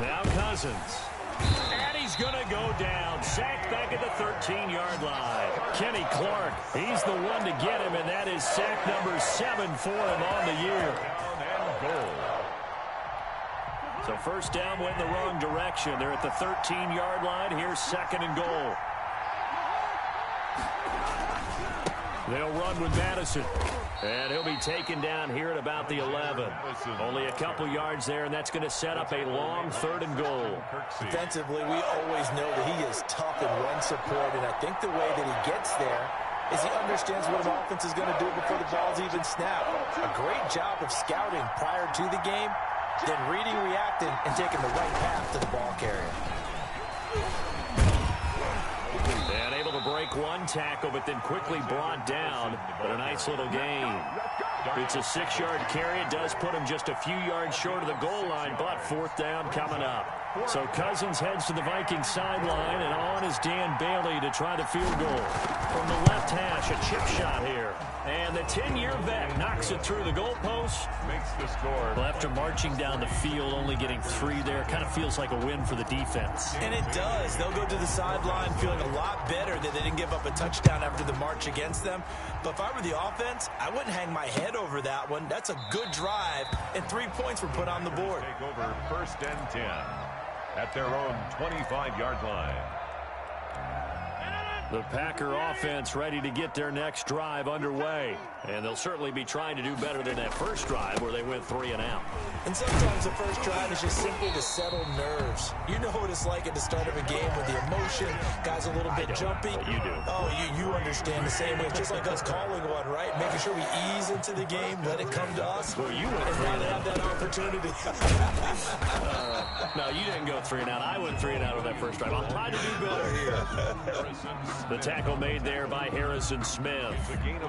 Now Cousins. And he's going to go down. Sacked back at the 13-yard line. Kenny Clark, he's the one to get him, and that is sack number 7 for him on the year. Down and goal. So first down went in the wrong direction. They're at the 13-yard line. Here's 2nd and goal. They'll run with Madison. And he'll be taken down here at about the 11. Only a couple yards there, and that's going to set up a long 3rd and goal. Defensively, we always know that he is tough in run support, and I think the way that he gets there is he understands what an offense is going to do before the ball's even snapped. A great job of scouting prior to the game, then reading, reacting, and taking the right path to the ball carrier. And able to break one tackle, but then quickly brought down. But a nice little gain. It's a 6-yard carry. It does put him just a few yards short of the goal line, but 4th down coming up. So Cousins heads to the Vikings sideline, and on is Dan Bailey to try the field goal. From the left hash, a chip shot here. And the 10-year vet knocks it through the goalpost. Makes the score. Well, after marching down the field, only getting 3 there, kind of feels like a win for the defense. And it does. They'll go to the sideline feeling a lot better that they didn't give up a touchdown after the march against them. But if I were the offense, I wouldn't hang my head over that one. That's a good drive, and 3 points were put on the board. Take over 1st and 10 at their own 25-yard line. The Packer offense ready to get their next drive underway. And they'll certainly be trying to do better than that first drive where they went 3 and out. And sometimes the first drive is just simply to settle nerves. You know what it's like at the start of a game with the emotion. Guys a little bit jumpy. You do. Oh, you understand the same way. It's just like us calling one, right? Making sure we ease into the game, let it come to us. Well, you went and 3 now and they out. have that opportunity. No, you didn't go 3 and out. I went 3 and out on that first drive. I'll try to do better here. The tackle made there by Harrison Smith.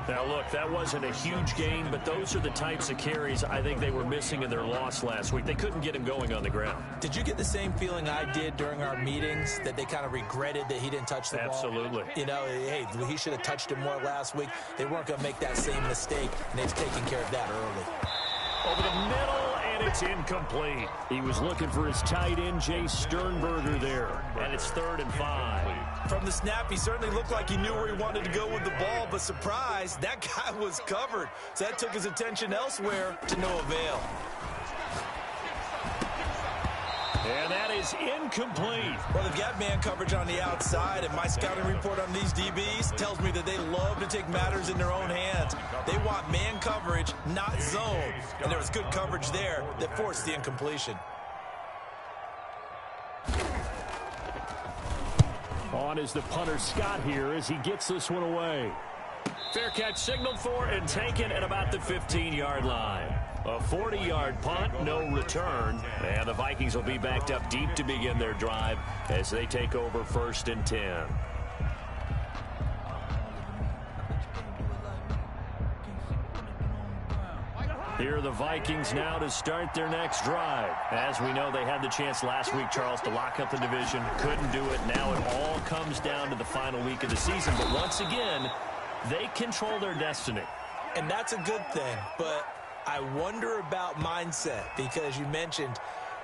Now, look, that wasn't a huge gain, but those are the types of carries I think they were missing in their loss last week. They couldn't get him going on the ground. Did you get the same feeling I did during our meetings, that they kind of regretted that he didn't touch the ball? Absolutely. You know, hey, he should have touched it more last week. They weren't going to make that same mistake, and they've taken care of that early. Over the middle, and it's incomplete. He was looking for his tight end, Jay Sternberger there, and it's 3rd and 5. From the snap, he certainly looked like he knew where he wanted to go with the ball, but surprise, that guy was covered. So that took his attention elsewhere to no avail. And that is incomplete. Well, they've got man coverage on the outside, and my scouting report on these DBs tells me that they love to take matters in their own hands. They want man coverage, not zone. And there was good coverage there that forced the incompletion. On is the punter Scott here as he gets this one away. Fair catch signaled for and taken at about the 15-yard line. A 40-yard punt, no return. And the Vikings will be backed up deep to begin their drive as they take over 1st and 10. Here are the Vikings now to start their next drive. As we know, they had the chance last week, Charles, to lock up the division. Couldn't do it. Now it all comes down to the final week of the season. But once again, they control their destiny. And that's a good thing. But I wonder about mindset, because you mentioned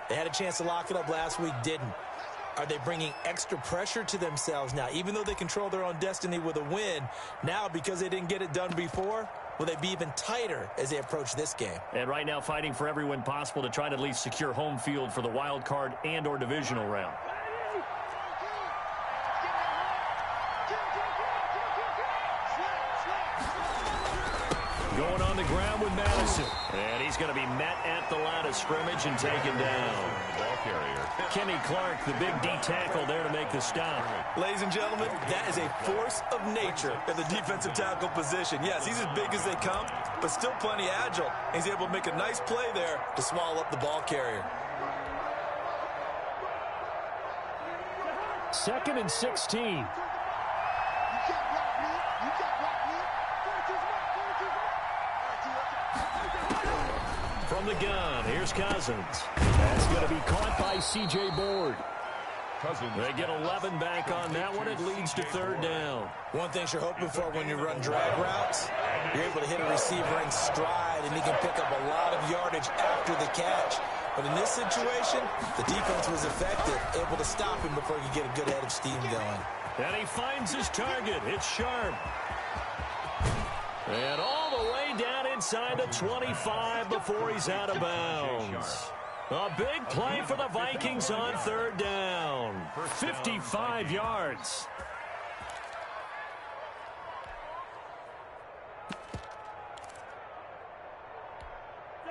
they had a chance to lock it up last week, didn't. Are they bringing extra pressure to themselves now? Even though they control their own destiny with a win, now because they didn't get it done before, will they be even tighter as they approach this game? And right now fighting for every win possible to try to at least secure home field for the wild card and or divisional round. Going on the ground with Madison. And he's going to be met at the line of scrimmage and taken down. Ball carrier. Kenny Clark, the big D tackle there to make the stop. Ladies and gentlemen, that is a force of nature at the defensive tackle position. Yes, he's as big as they come, but still plenty agile. He's able to make a nice play there to swallow up the ball carrier. 2nd and 16. From the gun, here's Cousins. That's going to be caught by C.J. Board. Cousins. They get 11 back on that one. It leads to 3rd down. One thing you're hoping for when you run drag routes, you're able to hit a receiver in stride, and he can pick up a lot of yardage after the catch. But in this situation, the defense was effective, able to stop him before he could get a good head of steam going. And he finds his target. It's Sharp. And all the way down inside the 25 before he's out of bounds. A big play for the Vikings on third down. 55 yards.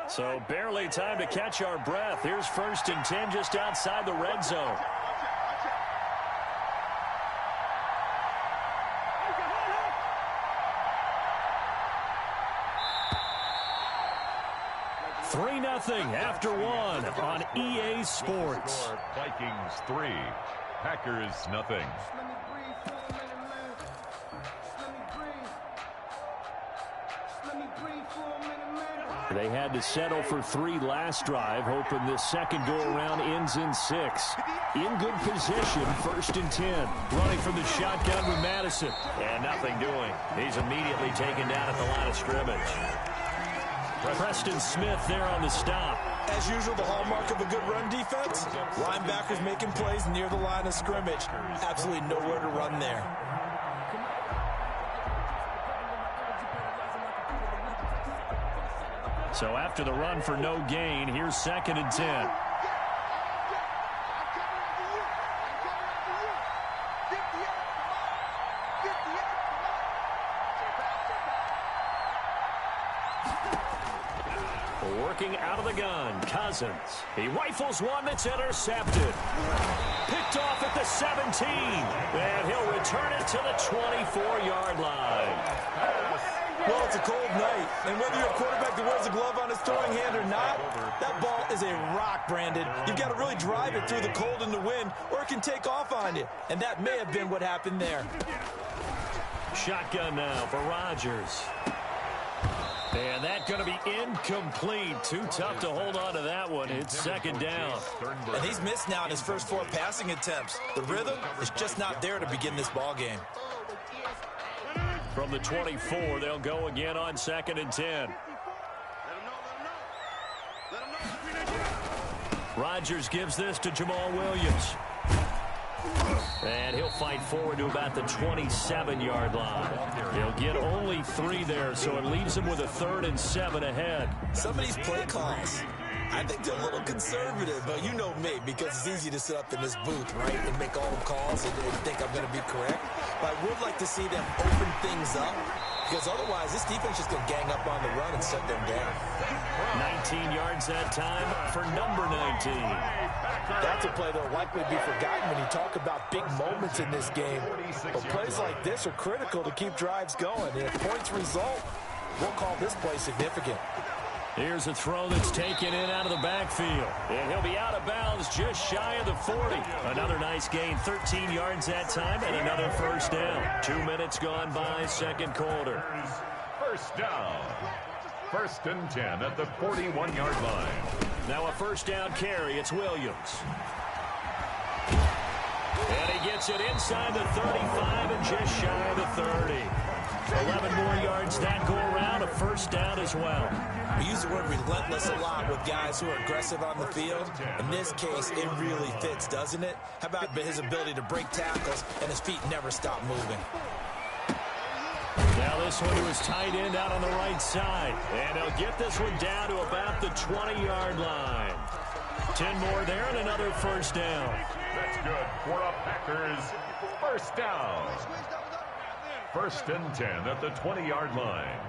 So barely time to catch our breath. Here's 1st and 10 just outside the red zone. Three nothing after one on EA Sports. Vikings 3, Packers nothing. They had to settle for 3 last drive, hoping this second go-around ends in 6. In good position, 1st and 10. Running from the shotgun with Madison. And nothing doing. He's immediately taken down at the line of scrimmage. Preston Smith there on the stop. As usual, the hallmark of a good run defense, linebackers making plays near the line of scrimmage. Absolutely nowhere to run there. So after the run for no gain, here's 2nd and 10. Working out of the gun, Cousins. He rifles one that's intercepted. Picked off at the 17. And he'll return it to the 24-yard line. Well, it's a cold night, and whether you're a quarterback that wears a glove on his throwing hand or not, that ball is a rock, Brandon. You've got to really drive it through the cold and the wind, or it can take off on you. And that may have been what happened there. Shotgun now for Rodgers. And that's going to be incomplete. Too tough to hold on to that one. It's 2nd down. And he's missed now in his first 4 passing attempts. The rhythm is just not there to begin this ball game. From the 24, they'll go again on 2nd and 10. Rodgers gives this to Jamal Williams. And he'll fight forward to about the 27-yard line. He'll get only 3 there, so it leaves him with a 3rd and 7 ahead. Some of these play calls, I think they're a little conservative, but you know me, because it's easy to sit up in this booth, right, and make all the calls and think I'm going to be correct. But I would like to see them open things up, because otherwise this defense is going to gang up on the run and shut them down. 19 yards that time for number 19. That's a play that will likely be forgotten when you talk about big moments in this game. But plays like this are critical to keep drives going. And if points result, we'll call this play significant. Here's a throw that's taken in out of the backfield. And he'll be out of bounds just shy of the 40. Another nice gain, 13 yards that time, and another 1st down. 2 minutes gone by, 2nd quarter. 1st down. 1st and 10 at the 41-yard line. Now a 1st down carry. It's Williams. And he gets it inside the 35 and just shy of the 30. 11 more yards that go around, a 1st down as well. We use the word relentless a lot with guys who are aggressive on the field. In this case, it really fits, doesn't it? How about his ability to break tackles and his feet never stop moving? Now this one to his tight end out on the right side. And he'll get this one down to about the 20-yard line. 10 more there and another 1st down. That's good for a Packers 1st down. 1st and 10 at the 20-yard line.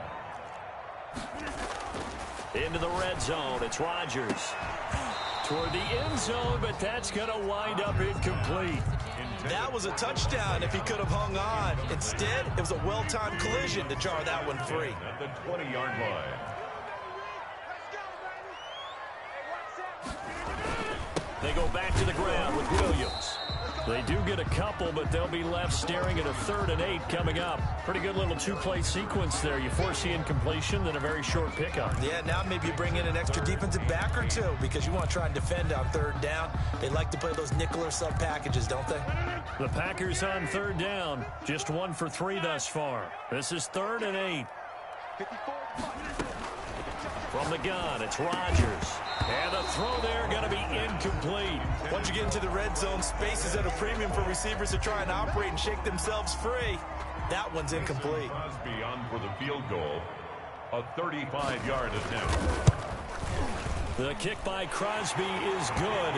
Into the red zone. It's Rodgers. Toward the end zone, but that's going to wind up incomplete. That was a touchdown if he could have hung on. Instead, it was a well-timed collision to jar that one free. At the 20-yard line. They go back to the ground with Williams. They do get a couple, but they'll be left staring at a 3rd and 8 coming up. Pretty good little 2-play sequence there. You force the incompletion, then a very short pickup. Yeah, now maybe you bring in an extra defensive back or 2 because you want to try and defend on 3rd down. They like to play those nickel or sub packages, don't they? The Packers on 3rd down. Just 1 for 3 thus far. This is 3rd and 8. From the gun, it's Rodgers. And the throw there going to be incomplete. Once you get into the red zone, space is at a premium for receivers to try and operate and shake themselves free. That one's incomplete. Crosby on for the field goal. A 35-yard attempt. The kick by Crosby is good,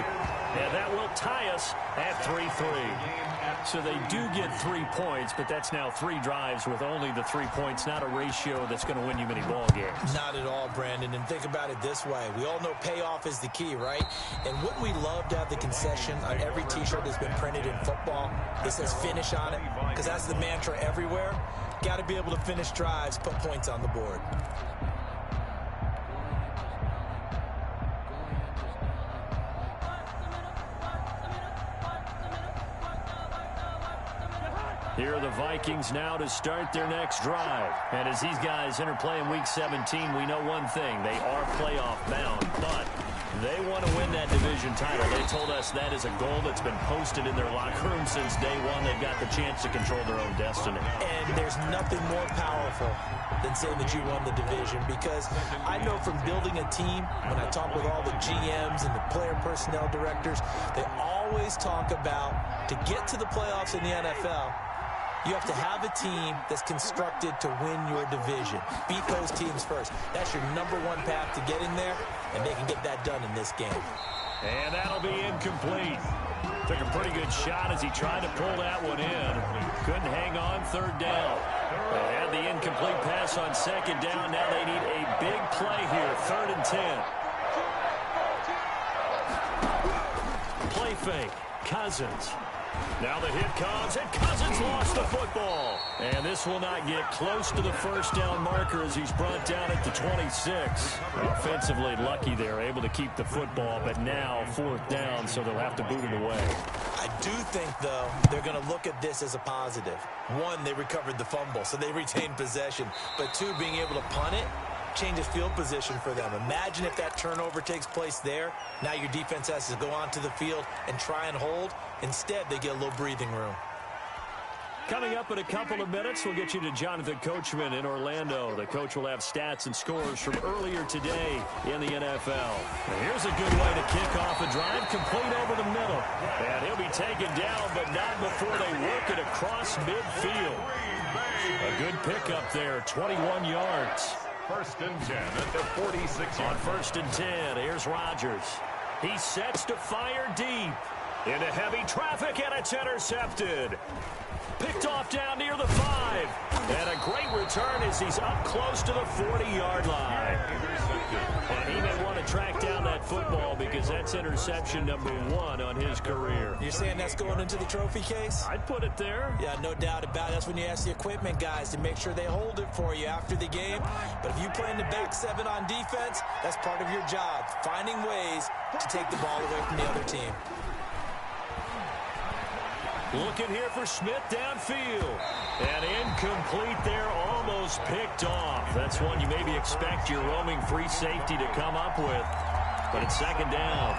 and that will tie us at 3-3. So they do get 3 points, but that's now 3 drives with only the 3 points, not a ratio that's going to win you many ball games. Not at all, Brandon, and think about it this way. We all know payoff is the key, right? And wouldn't we love to have the concession on every T-shirt that's been printed in football that says finish on it? Because that's the mantra everywhere. Got to be able to finish drives, put points on the board. Here are the Vikings now to start their next drive. And as these guys interplay in Week 17, we know one thing. They are playoff bound, but they want to win that division title. They told us that is a goal that's been posted in their locker room since day one. They've got the chance to control their own destiny. And there's nothing more powerful than saying that you won the division, because I know from building a team, when I talk with all the GMs and the player personnel directors, they always talk about to get to the playoffs in the NFL, you have to have a team that's constructed to win your division. Beat those teams first. That's your #1 path to get in there, and they can get that done in this game. And that'll be incomplete. Took a pretty good shot as he tried to pull that one in. Couldn't hang on, 3rd down. They had the incomplete pass on 2nd down. Now they need a big play here, 3rd and 10. Play fake, Cousins. Now the hit comes, and Cousins lost the football. And this will not get close to the 1st down marker as he's brought down at the 26. Offensively lucky they're able to keep the football, but now 4th down, so they'll have to boot it away. I do think, though, they're going to look at this as a positive. 1, they recovered the fumble, so they retained possession. But 2, being able to punt it changes field position for them. Imagine if that turnover takes place there. Now your defense has to go onto the field and try and hold. Instead, they get a little breathing room. Coming up in a couple of minutes, we'll get you to Jonathan Coachman in Orlando. The coach will have stats and scores from earlier today in the NFL. Now here's a good way to kick off a drive, complete over the middle. And he'll be taken down, but not before they work it across midfield. A good pickup there, 21 yards. 1st and 10 at the 46. On 1st and 10, here's Rodgers. He sets to fire deep. Into heavy traffic, and it's intercepted. Picked off down near the 5. And a great return as he's up close to the 40-yard line. And he may want to track down that football because that's interception #1 on his career. You're saying that's going into the trophy case? I'd put it there. Yeah, no doubt about it. That's when you ask the equipment guys to make sure they hold it for you after the game. But if you play in the back 7 on defense, that's part of your job, finding ways to take the ball away from the other team. Looking here for Smith downfield. And incomplete there, almost picked off. That's one you maybe expect your roaming free safety to come up with. But it's 2nd down.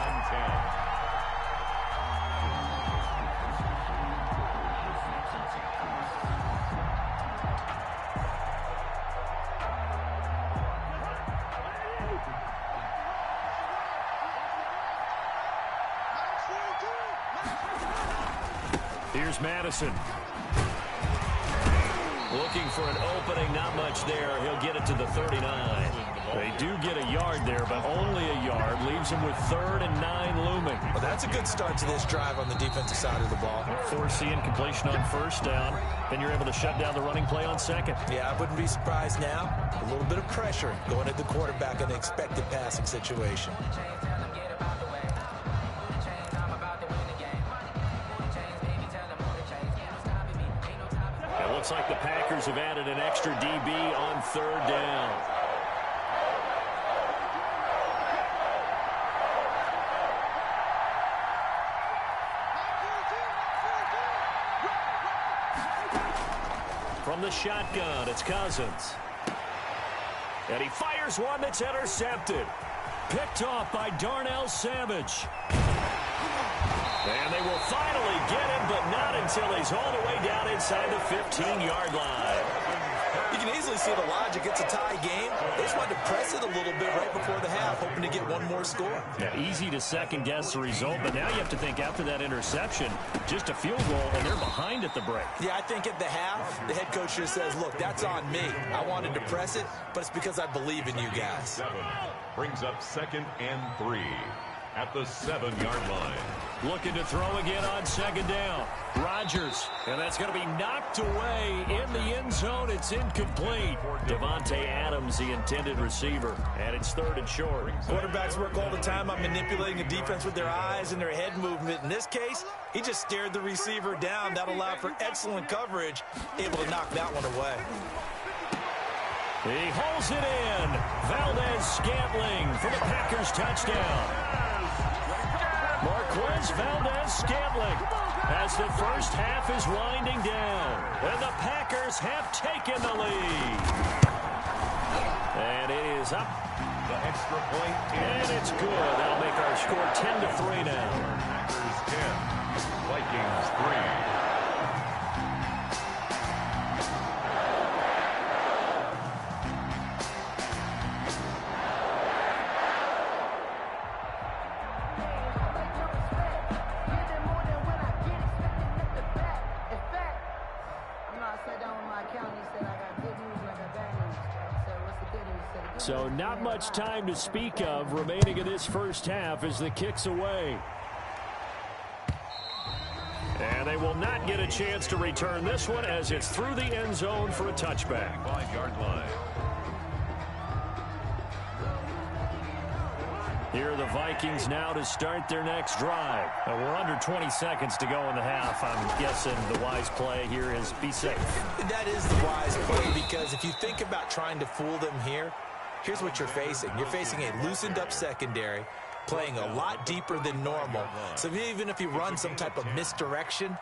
Here's Madison. Looking for an opening, not much there. He'll get it to the 39. They do get a yard there, but only a yard. Leaves him with 3rd and 9 looming. Well, that's a good start to this drive on the defensive side of the ball. Force the incompletion on 1st down. Then you're able to shut down the running play on 2nd. Yeah, I wouldn't be surprised now. A little bit of pressure going at the quarterback in an expected passing situation. It looks like the Packers have added an extra DB on 3rd down. From the shotgun, it's Cousins. And he fires one that's intercepted. Picked off by Darnell Savage. And they will finally get him, but not until he's all the way down inside the 15-yard line. You can easily see the logic. It's a tie game. They just wanted to press it a little bit right before the half, hoping to get one more score. Yeah, easy to second-guess the result, but now you have to think after that interception, just a field goal, and they're behind at the break. Yeah, I think at the half, the head coach just says, look, that's on me. I wanted to press it, but it's because I believe in you guys. 7 brings up 2nd and 3 at the 7-yard line. Looking to throw again on 2nd down. Rodgers, and that's going to be knocked away in the end zone. It's incomplete. Devontae Adams, the intended receiver, and it's 3rd and short. Quarterbacks work all the time on manipulating a defense with their eyes and their head movement. In this case, he just stared the receiver down. That allowed for excellent coverage, able to knock that one away. He holds it in. Valdez-Scantling for the Packers touchdown. Marquez Valdez-Scantling as the first half is winding down. And the Packers have taken the lead. And it is up. The extra point And it's good. That'll make our score 10-3 now. Packers 10, Vikings 3. So not much time to speak of remaining in this first half as the kick's away. And they will not get a chance to return this one as it's through the end zone for a touchback. 5-yard line. Here are the Vikings now to start their next drive. We're under 20 seconds to go in the half. I'm guessing the wise play here is be safe. That is the wise play, because if you think about trying to fool them here, here's what you're facing. You're facing a loosened-up secondary, playing a lot deeper than normal. So even if you run some type of misdirection,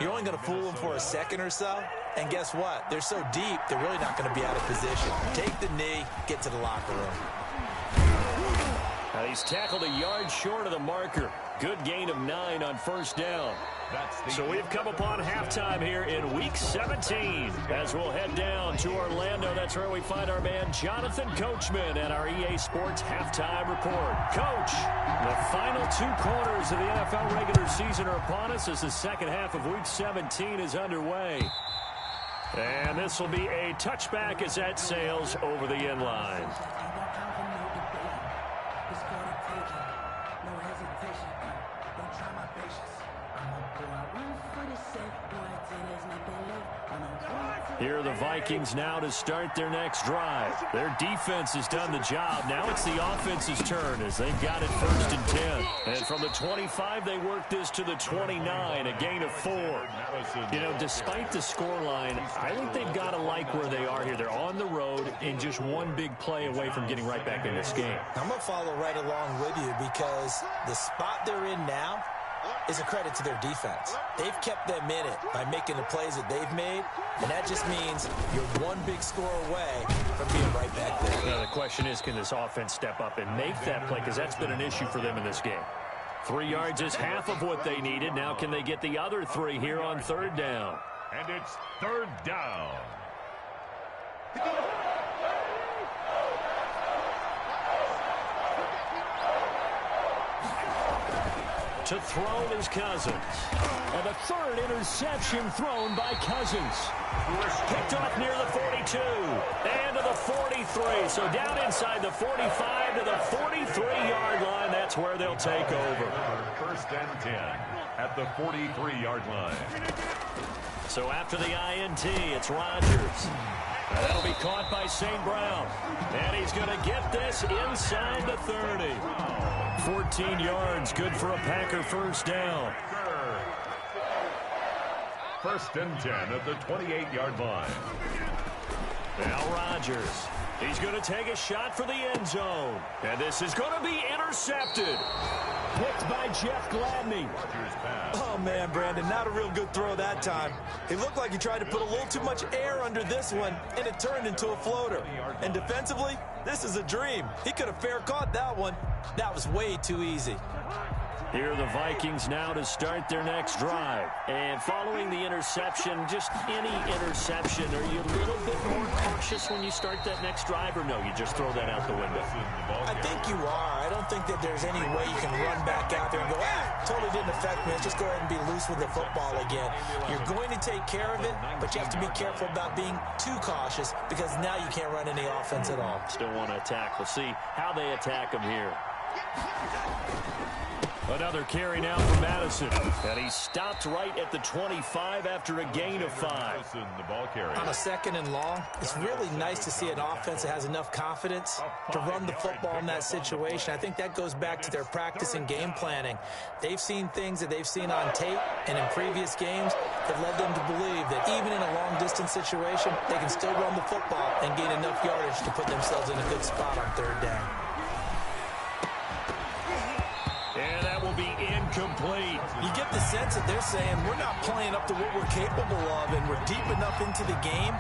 you're only going to fool them for a second or so. And guess what? They're so deep, they're really not going to be out of position. Take the knee, get to the locker room. Now he's tackled a yard short of the marker. Good gain of 9 on first down. So we've come upon halftime here in Week 17. As we'll head down to Orlando, that's where we find our man Jonathan Coachman at our EA Sports Halftime Report. Coach, the final 2 quarters of the NFL regular season are upon us as the second half of Week 17 is underway. And this will be a touchback as that sails over the end line. Here are the Vikings now to start their next drive. Their defense has done the job. Now it's the offense's turn as they've got it 1st and 10. And from the 25, they work this to the 29, a gain of 4. You know, despite the scoreline, I think they've got to like where they are here. They're on the road and just one big play away from getting right back in this game. I'm going to follow right along with you, because the spot they're in now is a credit to their defense. They've kept them in it by making the plays that they've made, and that just means you're one big score away from being right back there. Now, the question is, can this offense step up and make that play? Because that's been an issue for them in this game. 3 yards is half of what they needed. Now can they get the other 3 here on 3rd down? And it's 3rd down. To throw is Cousins. And the 3rd interception thrown by Cousins. Picked off near the 42 and to the 43. So down inside the 45 to the 43-yard line. That's where they'll take over. 1st and 10 at the 43-yard line. So after the INT, it's Rodgers. That'll be caught by St. Brown. And he's going to get this inside the 30. 14 yards, good for a Packer 1st down. 1st and 10 at the 28-yard line. Now Rodgers. He's going to take a shot for the end zone. And this is going to be intercepted. Picked by Jeff Gladney. Oh, man, Brandon, not a real good throw that time. It looked like he tried to put a little too much air under this one, and it turned into a floater. And defensively, this is a dream. He could have fair caught that one. That was way too easy. Here are the Vikings now to start their next drive. And following the interception, just any interception, are you a little bit more cautious when you start that next drive, or no, you just throw that out the window? I think you are. I don't think that there's any way you can run back out there and go, totally didn't affect me. Let's just go ahead and be loose with the football again. You're going to take care of it, but you have to be careful about being too cautious because now you can't run any offense at all. Still want to attack. We'll see how they attack them here. Another carry now for Madison. And he stopped right at the 25 after a gain of 5. On a 2nd and long, it's really nice to see an offense that has enough confidence to run the football in that situation. I think that goes back to their practice and game planning. They've seen things that they've seen on tape and in previous games that led them to believe that even in a long-distance situation, they can still run the football and gain enough yardage to put themselves in a good spot on 3rd down. And that will be incomplete. You get the sense that they're saying we're not playing up to what we're capable of, and we're deep enough into the game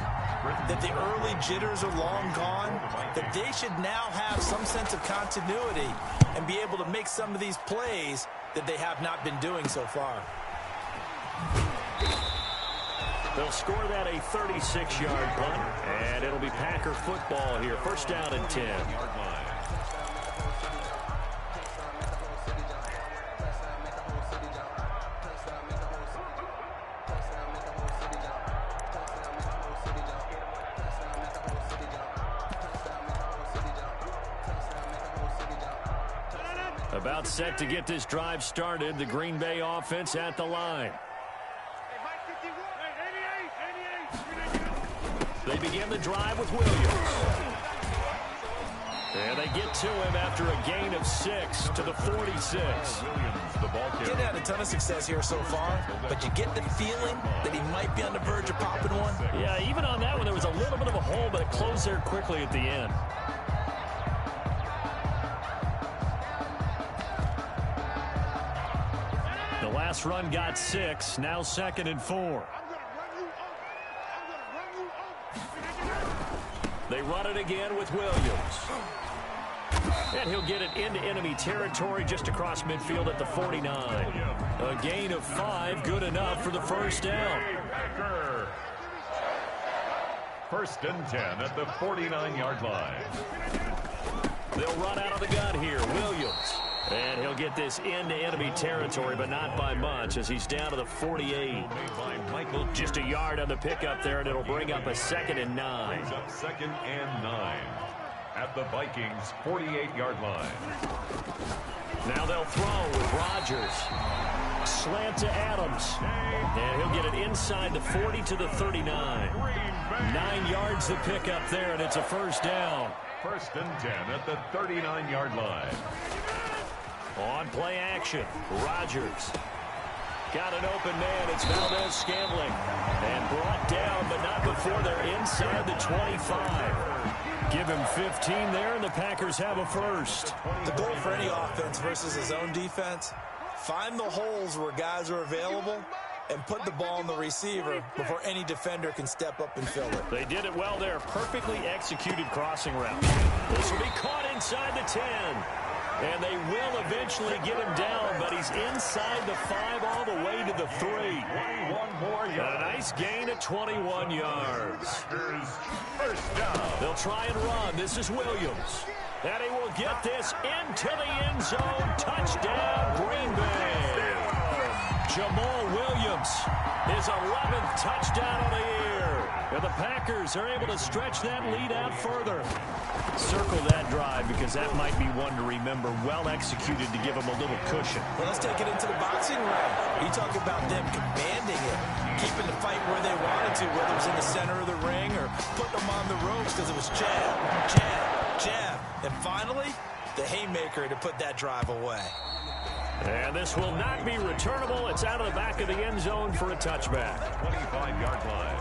that the early jitters are long gone, that they should now have some sense of continuity and be able to make some of these plays that they have not been doing so far. They'll score that a 36-yard punt, and it'll be Packer football here. 1st down and 10. About set to get this drive started. The Green Bay offense at the line. They begin the drive with Williams. And they get to him after a gain of 6 to the 46. Didn't have a ton of success here so far, but you get the feeling that he might be on the verge of popping one. Yeah, even on that one, there was a little bit of a hole, but it closed there quickly at the end. The last run got 6, now 2nd and 4. They run it again with Williams. And he'll get it into enemy territory just across midfield at the 49. A gain of 5, good enough for the 1st down. 1st and 10 at the 49-yard line. They'll run out of the gun here. Williams. And he'll get this into enemy territory, but not by much as he's down to the 48. Just a yard on the pickup there, and it'll bring up a 2nd and 9. 2nd and 9 at the Vikings' 48-yard line. Now they'll throw with Rodgers. Slant to Adams. And he'll get it inside the 40 to the 39. 9 yards the pickup there, and it's a 1st down. 1st and 10 at the 39-yard line. On play action, Rodgers. Got an open man. It's Valdez-Scantling. And brought down, but not before they're inside the 25. Give him 15 there, and the Packers have a 1st. The goal for any offense versus his own defense, find the holes where guys are available and put the ball on the receiver before any defender can step up and fill it. They did it well there. Perfectly executed crossing route. This will be caught inside the 10. And they will eventually get him down, but he's inside the 5 all the way to the 3. 21 more yards. A nice gain of 21 yards. 1st down. They'll try and run. This is Williams. And he will get this into the end zone. Touchdown, Green Bay. Jamal Williams, his 11th touchdown of the year. And the Packers are able to stretch that lead out further. Circle that drive because that might be one to remember. Well executed to give them a little cushion. Well, let's take it into the boxing ring. You talk about them commanding it, keeping the fight where they wanted to, whether it was in the center of the ring or putting them on the ropes because it was jab, jab, jab. And finally, the haymaker to put that drive away. And this will not be returnable. It's out of the back of the end zone for a touchback. 25-yard line.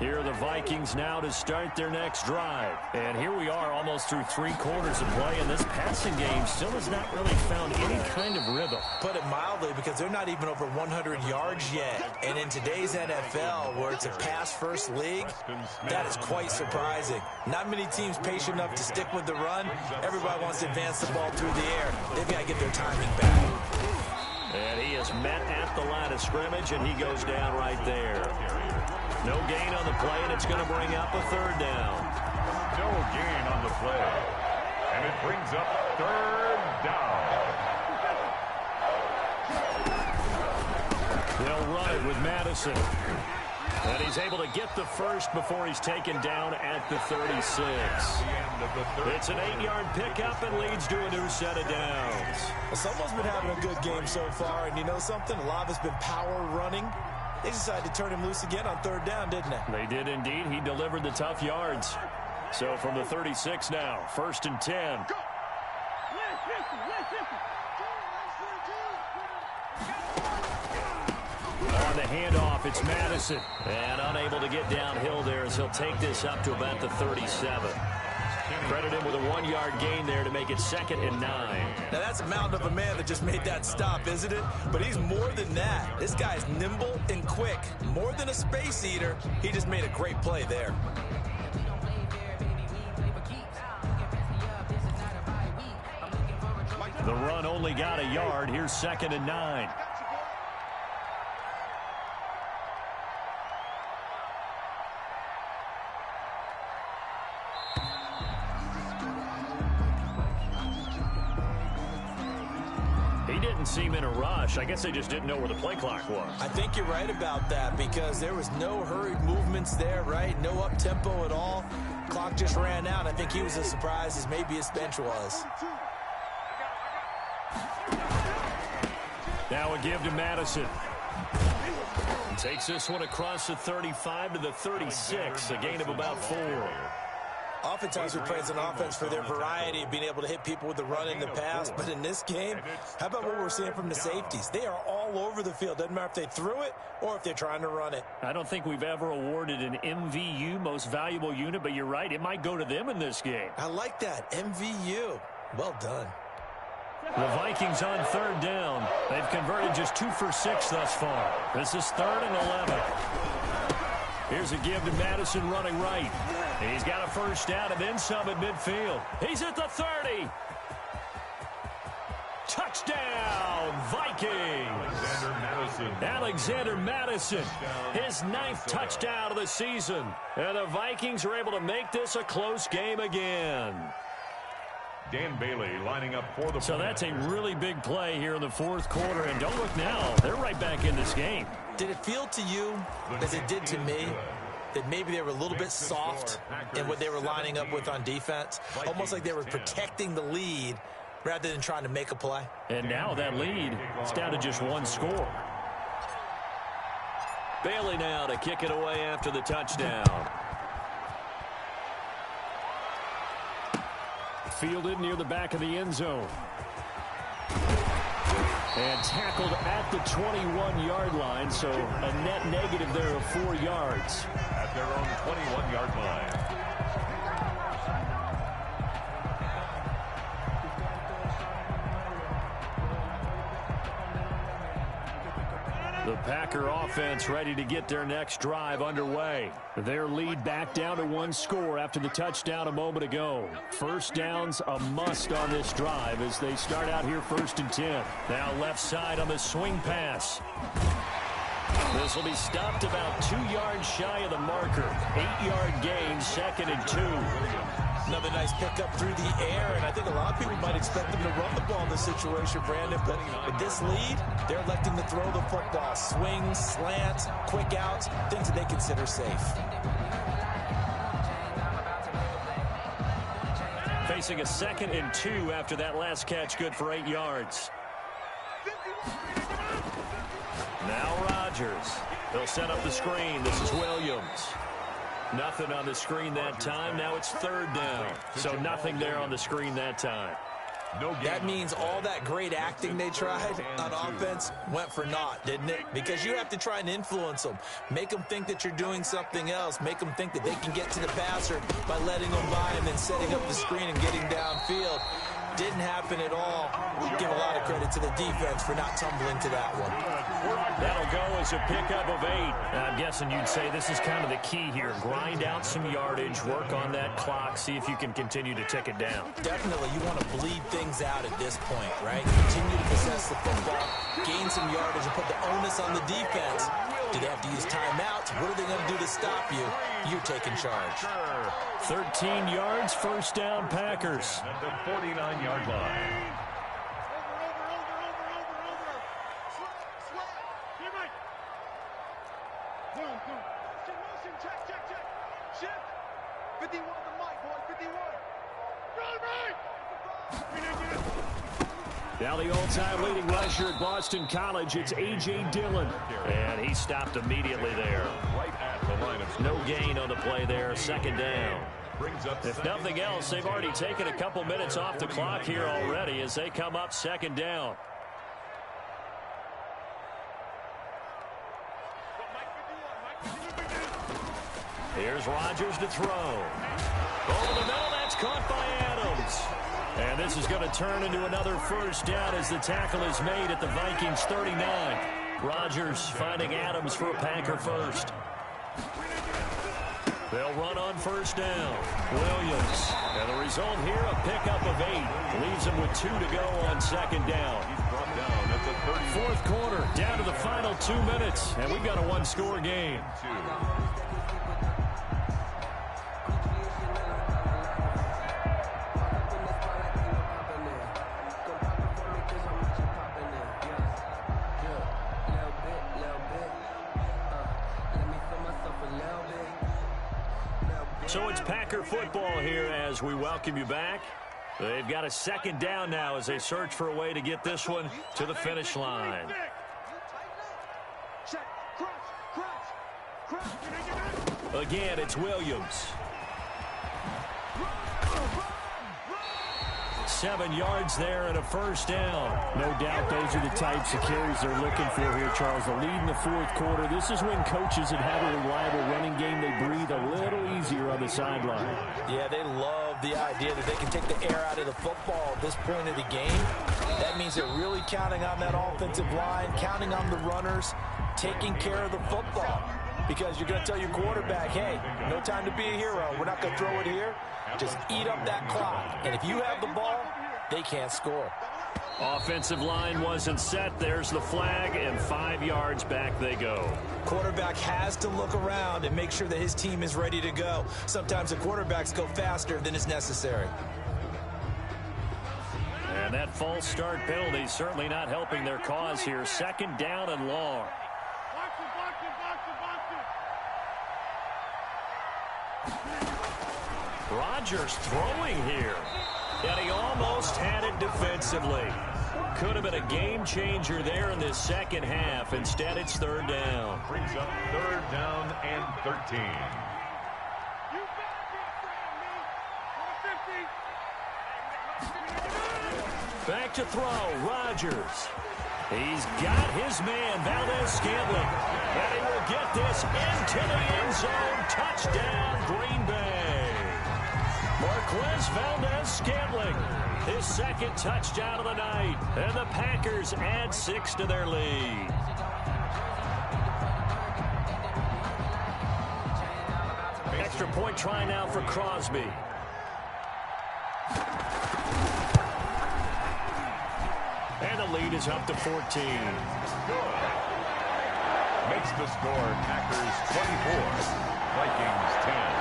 Here are the Vikings now to start their next drive. And here we are almost through 3 quarters of play, and this passing game still has not really found any kind of rhythm. Put it mildly, because they're not even over 100 yards yet. And in today's NFL, where it's a pass-first league, that is quite surprising. Not many teams patient enough to stick with the run. Everybody wants to advance the ball through the air. They've got to get their timing back. And he is met at the line of scrimmage, and he goes down right there. No gain on the play, and it's going to bring up a 3rd down. No gain on the play. And it brings up 3rd down. They'll run it with Madison. And he's able to get the first before he's taken down at the 36. It's an 8-yard pickup and leads to a new set of downs. Well, someone's been having a good game so far, and you know something? A lot of it's been power running. They decided to turn him loose again on 3rd down, didn't they? They did indeed. He delivered the tough yards. So from the 36 now, 1st and 10. On the handoff, it's Madison. And unable to get downhill there as he'll take this up to about the 37. Credit him with a 1-yard gain there to make it 2nd and 9. Now, that's a mountain of a man that just made that stop, isn't it? But he's more than that. This guy's nimble and quick. More than a space eater, he just made a great play there. The run only got a yard. Here's 2nd and 9. Didn't seem in a rush. I guess they just didn't know where the play clock was. I think you're right about that, because there was no hurried movements there, right? No up-tempo at all. Clock just ran out. I think he was as surprised as maybe his bench was. Now a give to Madison. Takes this one across the 35 to the 36. A gain of about 4. Oftentimes we praise an offense for their variety of being able to hit people with the run in the pass. But in this game, how about what we're seeing from the safeties? They are all over the field. Doesn't matter if they threw it or if they're trying to run it. I don't think we've ever awarded an MVU, most valuable unit, but you're right. It might go to them in this game. I like that. MVU. Well done. The Vikings on 3rd down. They've converted just 2 for 6 thus far. This is 3rd and 11. Here's a give to Madison running right. He's got a 1st down and then some at midfield. He's at the 30. Touchdown, Vikings. Alexander Madison, his 9th touchdown of the season. And the Vikings are able to make this a close game again. Dan Bailey lining up for the So that's a really big play here in the 4th quarter. And don't look now, they're right back in this game. Did it feel to you, as it did to me, that maybe they were a little bit soft in what they were lining up with on defense? Almost like they were protecting the lead rather than trying to make a play. And now that lead is down to just 1 score. Bailey now to kick it away after the touchdown. Fielded near the back of the end zone. And tackled at the 21-yard line, so a net negative there of 4 yards. At their own 21-yard line. The Packer offense ready to get their next drive underway. Their lead back down to 1 score after the touchdown a moment ago. 1st downs a must on this drive as they start out here 1st and 10. Now left side on the swing pass. This will be stopped about 2 yards shy of the marker. 8-yard gain, 2nd and 2. Another nice pickup through the air, and I think a lot of people might expect them to run the ball in this situation, Brandon, but with this lead, they're electing to throw the football. Swings, slants, quick outs, things that they consider safe. Facing a 2nd and 2 after that last catch, good for 8 yards. Now Rodgers. They'll set up the screen. This is Williams. Nothing on the screen that time. Now it's 3rd down. So nothing there on the screen that time. That means all that great acting they tried on offense went for naught, didn't it? Because you have to try and influence them. Make them think that you're doing something else. Make them think that they can get to the passer by letting them by and then setting up the screen and getting downfield. Didn't happen at all. Give a lot of credit to the defense for not tumbling to that one. That'll go as a pickup of 8. I'm guessing you'd say this is kind of the key here. Grind out some yardage, work on that clock, see if you can continue to tick it down. Definitely, you want to bleed things out at this point, right? Continue to possess the football, gain some yardage, and put the onus on the defense. Do they have to use timeouts? What are they going to do to stop you? You're taking charge. 13 yards, first down, Packers. At the 49-yard line. Shift. 51 to Mike, boy, 51. Now the all-time leading rusher at Boston College, it's A.J. Dillon. And he stopped immediately there. Right at the line of No gain on the play there, second down. If nothing else, they've already taken a couple minutes off the clock here already as they come up second down. Here's Rodgers to throw. Over the middle, that's caught by Adams. And this is going to turn into another first down as the tackle is made at the Vikings 39. Rodgers finding Adams for a Packer first. They'll run on first down. Williams. And the result here, a pickup of 8. Leaves them with 2 to go on second down. Fourth quarter, down to the final 2 minutes. And we've got a one-score game. So it's Packer football here as we welcome you back. They've got a second down now as they search for a way to get this one to the finish line. Again, it's Williams. 7 yards there and a first down. No doubt those are the types of carries they're looking for here, Charles. The lead in the fourth quarter. This is when coaches that have a reliable running game, they breathe a little easier on the sideline. Yeah, they love the idea that they can take the air out of the football at this point of the game. That means they're really counting on that offensive line, counting on the runners, taking care of the football. Because you're going to tell your quarterback, hey, no time to be a hero. We're not going to throw it here. Just eat up that clock. And if you have the ball, they can't score. Offensive line wasn't set. There's the flag, and 5 yards back they go. Quarterback has to look around and make sure that his team is ready to go. Sometimes the quarterbacks go faster than is necessary. And that false start penalty certainly not helping their cause here. Second down and long. Rodgers throwing here. And he almost had it defensively. Could have been a game changer there in this second half. Instead, it's third down. Brings up third down and 13. Back to throw, Rodgers. He's got his man, Valdez-Scantling. And he will get this into the end zone. Touchdown, Green Bay. Marquez Valdez-Scantling, his second touchdown of the night. And the Packers add 6 to their lead. Extra point try now for Crosby. And the lead is up to 14. Makes the score Packers 24, Vikings 10.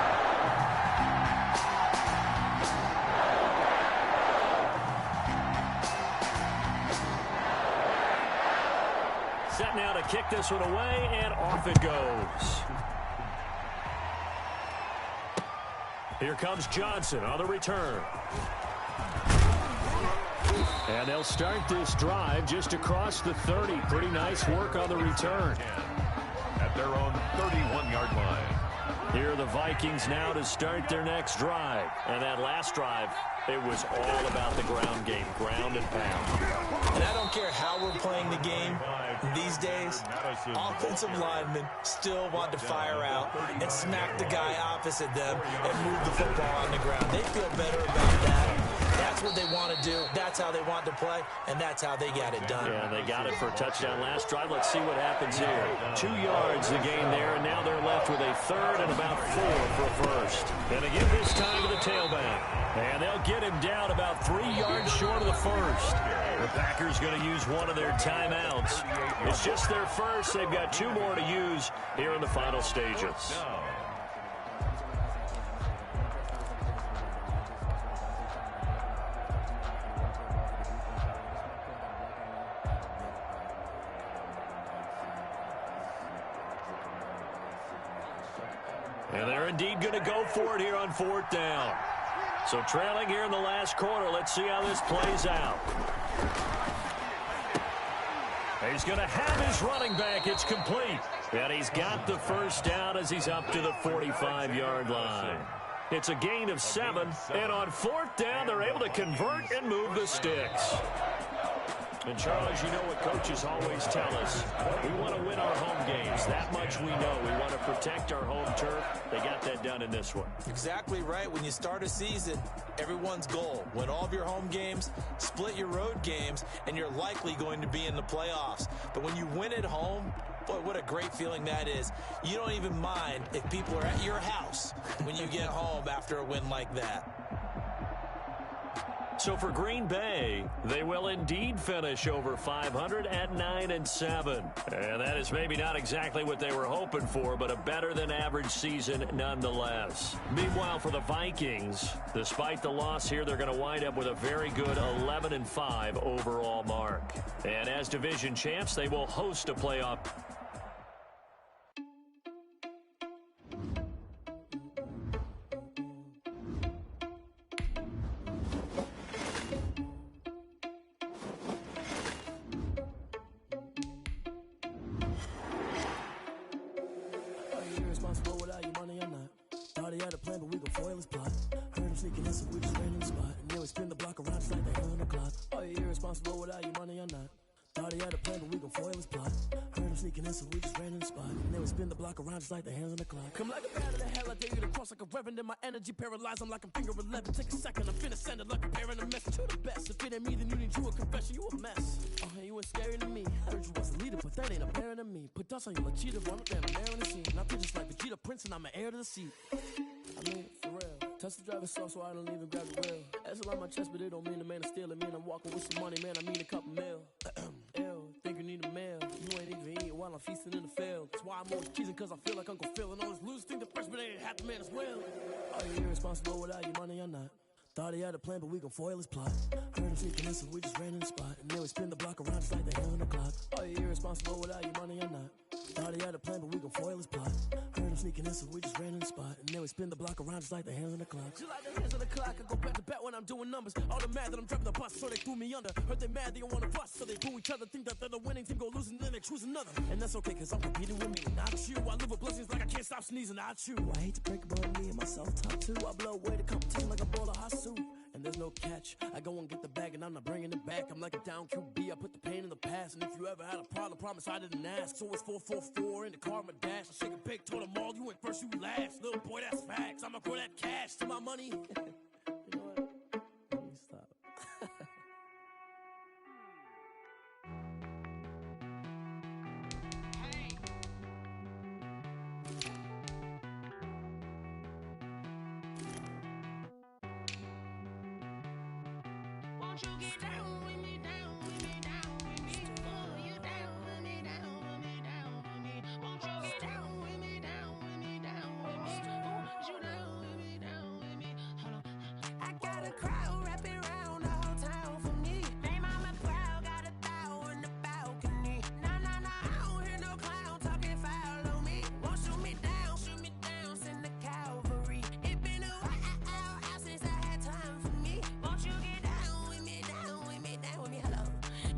Set now to kick this one away, and off it goes. Here comes Johnson on the return. And they'll start this drive just across the 30. Pretty nice work on the return. At their own 31-yard line. Here are the Vikings now to start their next drive. And that last drive, it was all about the ground game, ground and pound. And I don't care how we're playing the game these days, offensive linemen still want to fire out and smack the guy opposite them and move the football on the ground. They feel better about that. That's what they want to do. That's how they want to play, and that's how they got it done. Yeah, they got it for a touchdown last drive. Let's see what happens here. 2 yards the gain there, and now they're left with a third and about 4 for a first. And they give this time to the tailback. And they'll get him down about 3 yards short of the first. The Packers going to use one of their timeouts. It's just their first. They've got 2 more to use here in the final stages. And they're indeed going to go for it here on 4th down. So trailing here in the last quarter. Let's see how this plays out. He's going to have his running back. It's complete. And he's got the first down as he's up to the 45-yard line. It's a gain of 7. And on 4th down, they're able to convert and move the sticks. And, Charles, you know what coaches always tell us. We want to win our home games. That much we know. We want to protect our home turf. They got that done in this one. Exactly right. When you start a season, everyone's goal: win all of your home games, split your road games, and you're likely going to be in the playoffs. But when you win at home, boy, what a great feeling that is. You don't even mind if people are at your house when you get home after a win like that. So for Green Bay, they will indeed finish over 500 at 9-7. And that is maybe not exactly what they were hoping for, but a better than average season nonetheless. Meanwhile, for the Vikings, despite the loss here, they're going to wind up with a very good 11-5 overall mark. And as division champs, they will host a playoff. Like the hands on the clock. Come like a bat of the hell, I dare you to cross like a reverend in my energy paralyzed. I'm like I'm finger 11. Take a second, I'm finna send it like a parent a message to the best. If it ain't me, then you need you a confession. You a mess. You ain't scary to me. I heard you was a leader, but that ain't apparent to me. Put dust on you like cheetah, run up there, I'm airing the scene. I feel just like Vegeta Prince, and I'm an heir to the seat. I mean, for real. Touch the driver's soft, so I don't even grab the wheel. That's on my chest, but it don't mean the man is stealing. Mean I'm walking with some money, man. I mean a couple mil. Ew, think you need a meal. You ain't even eating while I'm feasting in the field. That's why I'm always cheesing, cause I feel like Uncle Phil. And always lose, think the freshman ain't half the man as well. Are you irresponsible without your money or not? Thought he had a plan, but we gon' foil his plot. Heard him sneaking in, so we just ran in the spot. And then we spin the block around just like the hand on the clock. Are you irresponsible without your money or not? Thought he had a plan, but we gon' foil his plot. Heard him sneaking in, so we just ran in the spot. And then we spin the block around just like the hands on the clock. Just like the hands on the clock, I go back to back when I'm doing numbers. All the mad that I'm driving the bus, so they threw me under. Heard they mad, they don't wanna bust, so they boo each other. Think that they're the winning team, go losing, then they choose another. And that's okay, cause I'm competing with me, not you. I live with blessings like I can't stop sneezing, not you. I hate to break it, but me and myself top two. I blow away the competition like a bowl of hot soup. And there's no catch. I go and get the bag and I'm not bringing it back. I'm like a down QB. I put the pain in the past. And if you ever had a problem, promise I didn't ask. So it's 4-4-4 in the car, my dash. I shake a big, told them all, you went first, you last. Little boy, that's facts. I'ma grow that cash to my money. You know what? Let me stop. Won't you get down with me, down with me, down with me? Oh, you down with me, down with me, down with me? Won't you get down with me, down with me, down with me? Oh, you down with me, down with me? Hold on. I got a crowd wrapping around the whole town for me. Name on my proud, got a thou in the balcony. Nah, nah, nah, I don't hear no clown talking foul on me. Won't shoot me down, send the cavalry. It been a while since I had time for me. Won't you get down with me, down with me, down with me? Hello.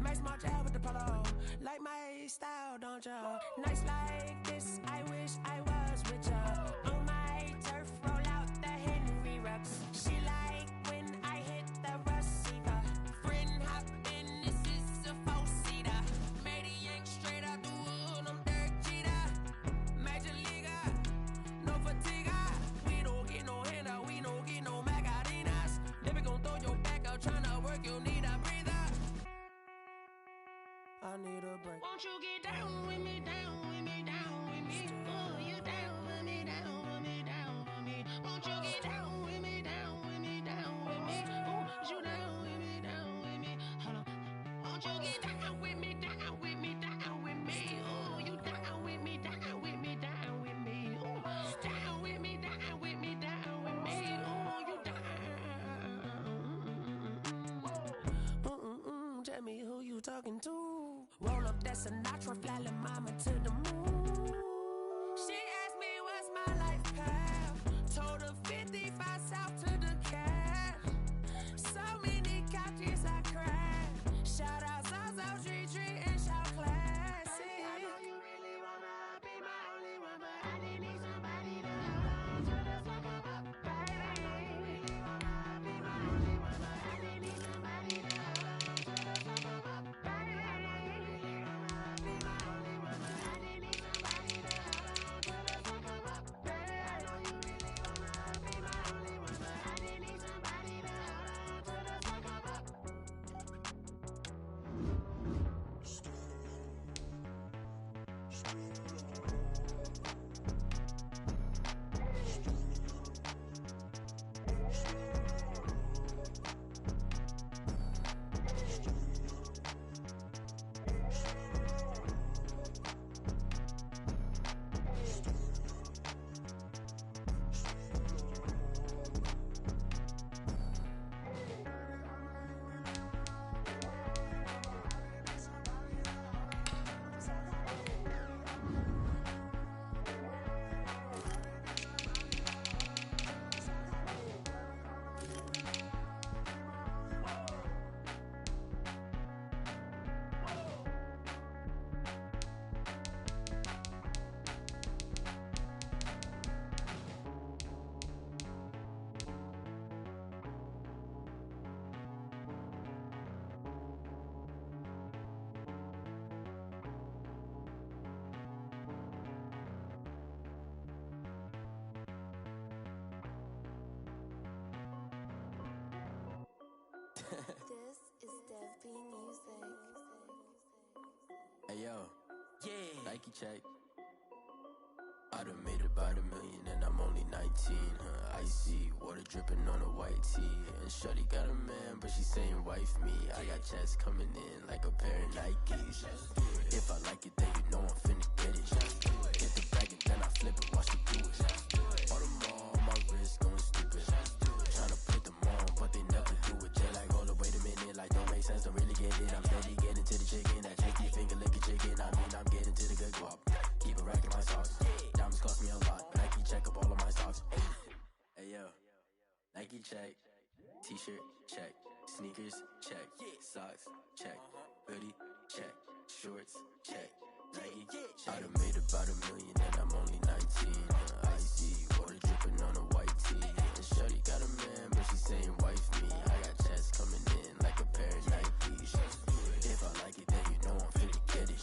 Max March out with the polo. Like my style, don't you? Nights like this, I wish I was with ya. On my Won't you get down with me, down with me, down with me? Oh, you down with me, down with me, down with me. Won't you get down with me, down with me, down with me? Oh, you down with me, down with me. Hold on. Won't you get down with me, down with me, down with me? Oh, you down with me, down with me, down with me. Oh, down with me, down with me, down with me. Oh, you down. Tell me who you talking to. Roll up that Sinatra, fly la mama to the moon. She asked me what's my life path. Told her 55 south to the cat. So many couches I cried. Shout out Zazo, Tree Tree, and shout classic. I know you really wanna be my only one, but I didn't need somebody to hold on to the fuck up, baby. I know you really wanna be my only one, but I didn't need somebody to hold on to the fuck up, baby. I know you really wanna be my only one, but I didn't need somebody to hold on to the fuck up, baby. I know you really wanna be my only one, but I didn't need somebody to hold on to the fuck up. This is Dev B Music. Hey yo, yeah, Nike check. I done made about $1 million and I'm only 19. Icy water dripping on a white tee. And shorty got a man, but she saying wife me. I got checks coming in like a pair of Nikes. If I like it, then you know I'm finna get it. Get the bag and then I flip it, watch me do it. All them all on my wrist going stupid. Tryna put them on, but they never do it. They like, hold up, wait a minute, like don't make sense, don't really get it. I'm steady getting to the chicken, that tasty finger licking chicken. I mean, I'm getting to the good guap. Keep it racking my socks. Diamonds cost me a lot, Nike check up all of my socks. Hey yo, Nike check, t-shirt check, sneakers check, socks check, hoodie check, shorts check, Nike check. I done made about $1 million and I'm only 19. Icy water dripping on a white tee. And shorty got a man, but she saying wife me. I got checks coming in like a pair of Nikes. If I like it, then you know I'm finna get it.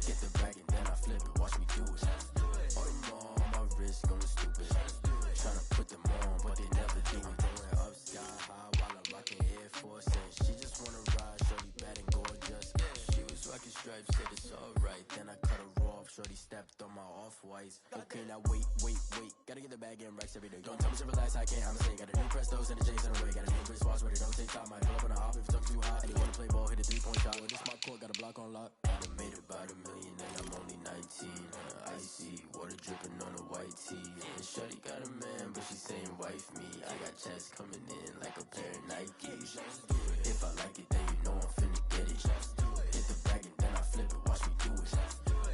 Get the bag and then I flip it, watch me do it. All them all on my wrist going stupid. Tryna put them on, but they never do it. Going up sky high while I'm rocking Air Force. And she just wanna ride, shorty bad and gorgeous. She was rocking stripes, said it's alright. Then I cut her off, shorty stepped on my off-whites. Okay, now wait. Gotta get the bag and racks every day. Don't tell me to relax, I can't, I'ma say. Got a new Prestos and a J's in a way. Got a new wristwatch, but it don't take time. Might pull up on a hop if it's too hot. And you wanna play ball, hit a 3-point shot. When this my court, got a block on lock. I done made about $1 million and I'm only 19. Icy water dripping on a white tee. And shorty got a man, but she saying wife me. I got checks coming in like a pair of Nikes. If I like it, then you know I'm finna get it. Hit the bag and then I flip it, watch me do it.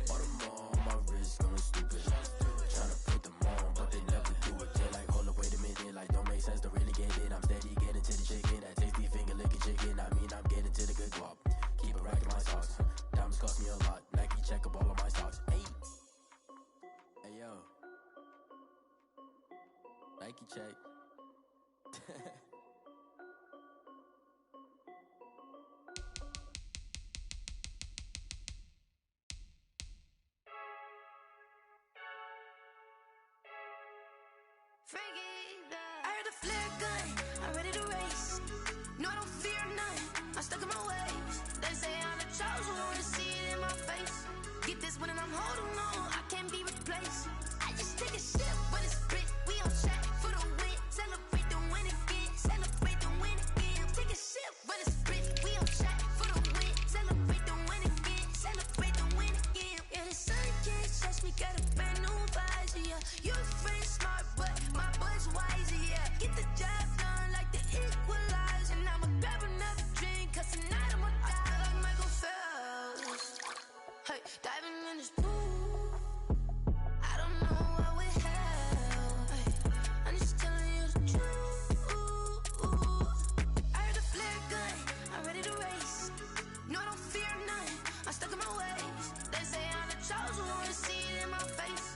All them all on my wrist going stupid. Tryna put them on, but they never do it. They like, hold up, wait a minute, like don't make sense, don't really get it. I'm steady getting to the chicken, that tasty finger licking chicken. I mean, I'm getting to the good guap. Keep it racking my socks. Diamonds cost me a lot. Nike check up all of my socks. Hey yo, Nike check. I heard the flare gun, I'm ready to race. No, I don't fear none, I'm stuck in my ways. They say I'm the chosen one, to see it in my face. this one and I'm holding on. I can't be replaced. I just take a sip, but it's split. We on track for the win. Celebrate the win again. Celebrate the win again. Take a sip, but it's split. We on track for the win. Celebrate the win again. Celebrate the win again. Yeah, the sun can't touch me. Got a brand new visor. Yeah, you're friend smart, but my boy's wiser. Yeah, get the job done like the equalizer. And I'ma grab another drink, 'cause tonight I'ma die like Michael Phelps. Hey, diving in this pool. I don't know what we have. Hey, I'm just telling you the truth. I heard the flare gun. I'm ready to race. No, I don't fear none. I'm stuck in my ways. They say I'm the chosen one. To see it in my face.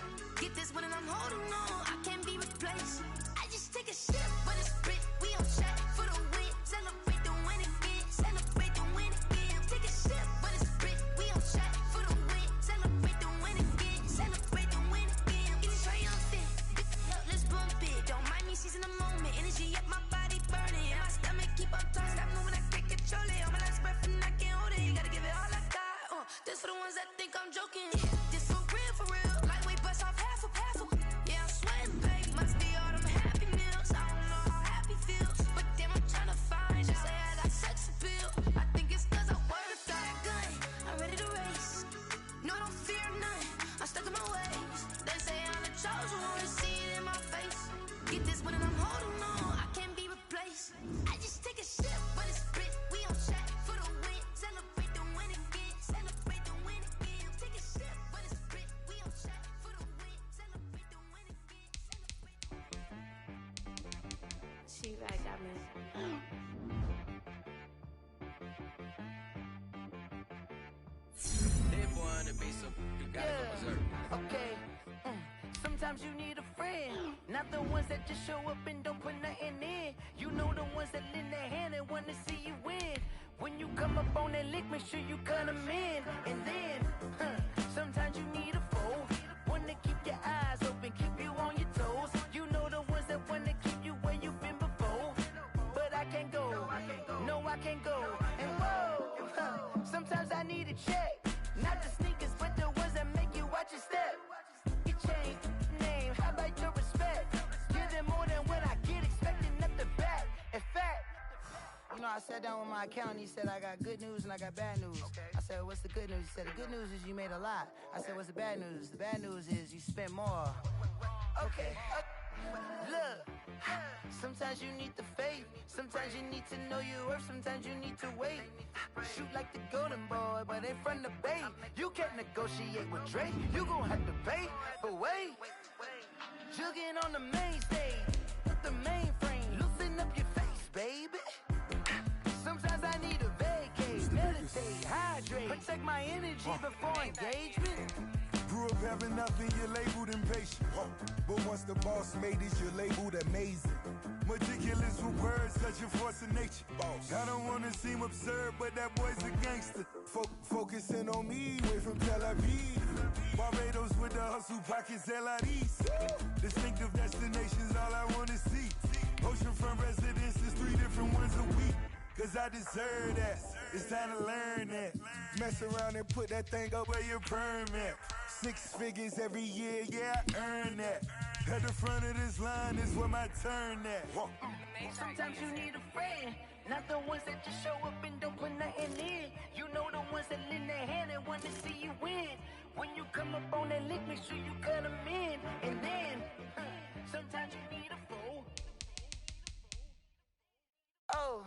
Get this one and I'm holding on. I can't be replaced. I just take a sip, but it's split. We on track for the win. Celebrate the win again. Celebrate the win again. Take a sip, but it's split. We on track for the win. Celebrate the win again. Celebrate the win again. It's triumphant. Let's bump it. Don't mind me seizing the moment. Energy up my body burning. And my stomach keep on turning. Stop moving, I can't control it. On my last breath and I can't hold it. You gotta give it all I got. This for the ones that think I'm joking. This for real. Lightweight bust off half a. Yeah, I'm sweating, baby. Must be all them happy meals. I don't know how happy feels, but damn, I'm trying to find out. Say I got sex appeal. I think it's 'cause I work a gun. I'm ready to race. No, I don't fear none. I'm stuck in my ways. They say I'm the chosen one. To see it in my face. Get this one and I'm holding on. I can't be replaced. I just take a sip, but it's split. We on track for the win. Celebrate the win again. Celebrate the win again. Take a sip, but it's split. We on track for the win. Celebrate the win again. She right, got me. That boy on the beat, so you gotta go berserk. Okay. Sometimes you need a friend, not the ones that just show up and don't put nothing in. You know the ones that lend their hand and want to see you win. When you come up on that lick, make sure you cut them in. And then, sometimes you need a foe, one to keep your eyes open, keep you on your toes. You know the ones that want to keep you where you've been before. But I can't go, no I can't go. And whoa, sometimes I need a check. Not the sneakers, but the ones that make you watch your step. You change name, how about your respect? Give them more than what I get, expecting at the back. In fact, you know, I sat down with my accountant. He said, I got good news and I got bad news. I said, what's the good news? He said, the good news is you made a lot. I said, what's the bad news? The bad news is you spent more. Okay. Look, sometimes you need the faith. Sometimes you need to know your worth. Sometimes you need to wait. Shoot like the golden boy, but in front of Bay. You can't negotiate with Drake. You gon' have to pay. But wait, jugging on the main stage with the mainframe. Loosen up your face, baby. Sometimes I need a vacate, meditate, hydrate, protect my energy before engagement. Grew up having nothing, you're labeled impatient. But once the boss made it, you're labeled amazing. Meticulous with words, such a force of nature. I don't wanna seem absurd, but that boy's a gangster. Focusing on me, way from Tel Aviv. Barbados with the hustle pockets, LIDs. Distinctive destinations, all I wanna see. Oceanfront residences, 3 different ones a week. 'Cause I deserve that, it's time to learn that. Mess around and put that thing up where your permit. 6 figures every year, yeah, I earn that. At the front of this line is where my turn at. Sometimes you need a friend, not the ones that just show up and don't put nothing in. You know the ones that lend their hand and want to see you win. When you come up on that lick, make sure you cut them in. And then, sometimes you need a fool. Oh.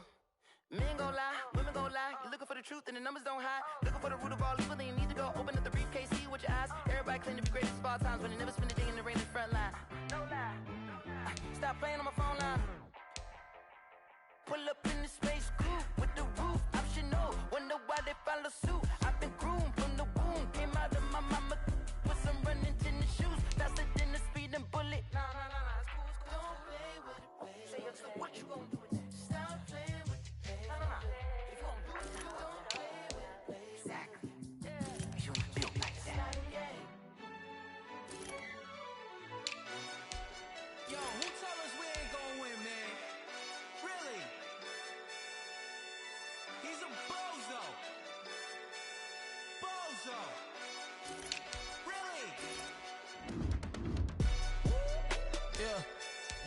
Men gon' lie, women gon' lie. You're looking for the truth and the numbers don't hide. Looking for the root of all evil, then you need to go open up the briefcase, see with your eyes. Everybody claim to be greatest of all times, but they never spend a day in the rain in the front line. No lie. Stop playing on my phone line. Pull up in the space coupe with the roof optional. Wonder why they follow suit. I've been groomed from the womb. Came out of my mama with some running tennis shoes. Faster than the speeding bullet. Nah, it's cool, it's cool. Don't play with it, baby. Say so what you gon' do with that? Stop playing with it, baby. If you gon' do it, you don't play with it, baby. Exactly. You don't like that.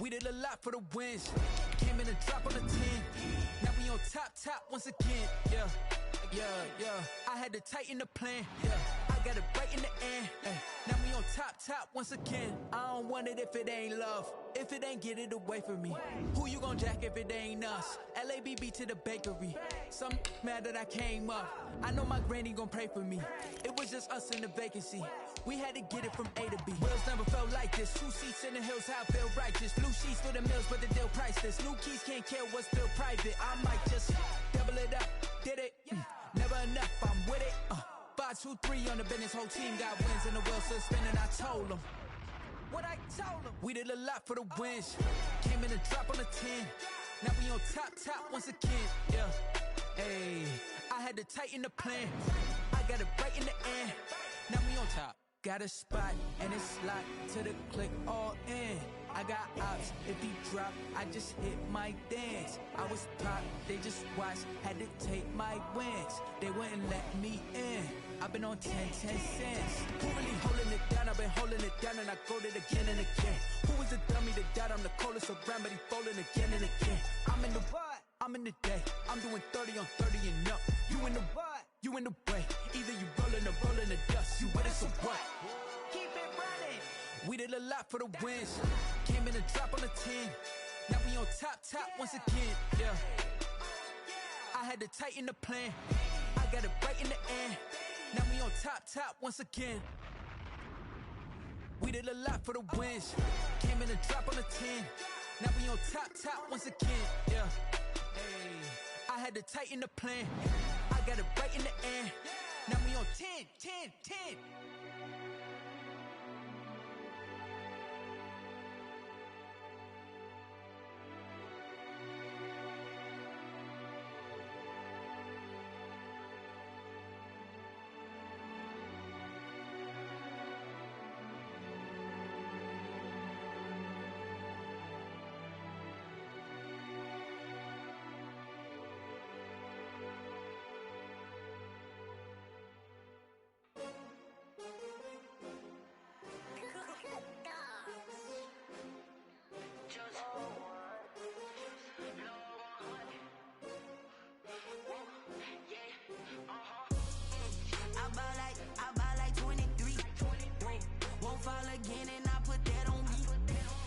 We did a lot for the wins. Came in and drop on the 10. Now we on top once again. Yeah. I had to tighten the plan. Yeah. I got it right in the end. Now we on top once again. I don't want it if it ain't love. If it ain't, get it away from me. Who you gon' jack if it ain't us? LABB to the bakery. Some mad that I came up. I know my granny gon' pray for me. It was just us in the vacancy. We had to get it from A to B. Wheels never felt like this. 2 seats in the hills, how I feel righteous. Blue sheets for the mills, but the deal priceless. New keys can't care what's still private. I might just double it up. Did it? Never enough, I'm with it. 5, 2, 3 on the business. Whole team got wins and the wheels still spinning. I told them what I told them. We did a lot for the wins. Came in and drop on the 10. Now we on top once again. Yeah. Hey, I had to tighten the plan. I got it right in the end. Now we on top. Got a spot and it's locked to the click all in. I got ops, if he drop, I just hit my dance. I was pop, they just watched, had to take my wins. They wouldn't let me in. I've been on 10 cents. Who really holding it down? I've been holding it down and I go it again and again. Who was the dummy that died? I'm the coldest around, but he falling again and again. I'm in the what? I'm in the day. I'm doing 30 on 30 and up. You in the what? You in the way. Either you rolling or rolling the dust. You with us or what? Keep it running. We did a lot for the wins. Came in and drop on the 10. Now we on top once again. Yeah. I had to tighten the plan. I got it right in the end. Now we on top once again. We did a lot for the wins. Came in and drop on the 10. Now we on top once again. Yeah. Hey, I had to tighten the plan. I got it right in the end. Now we on 10. I buy like 23. Won't fall again and I put that on me.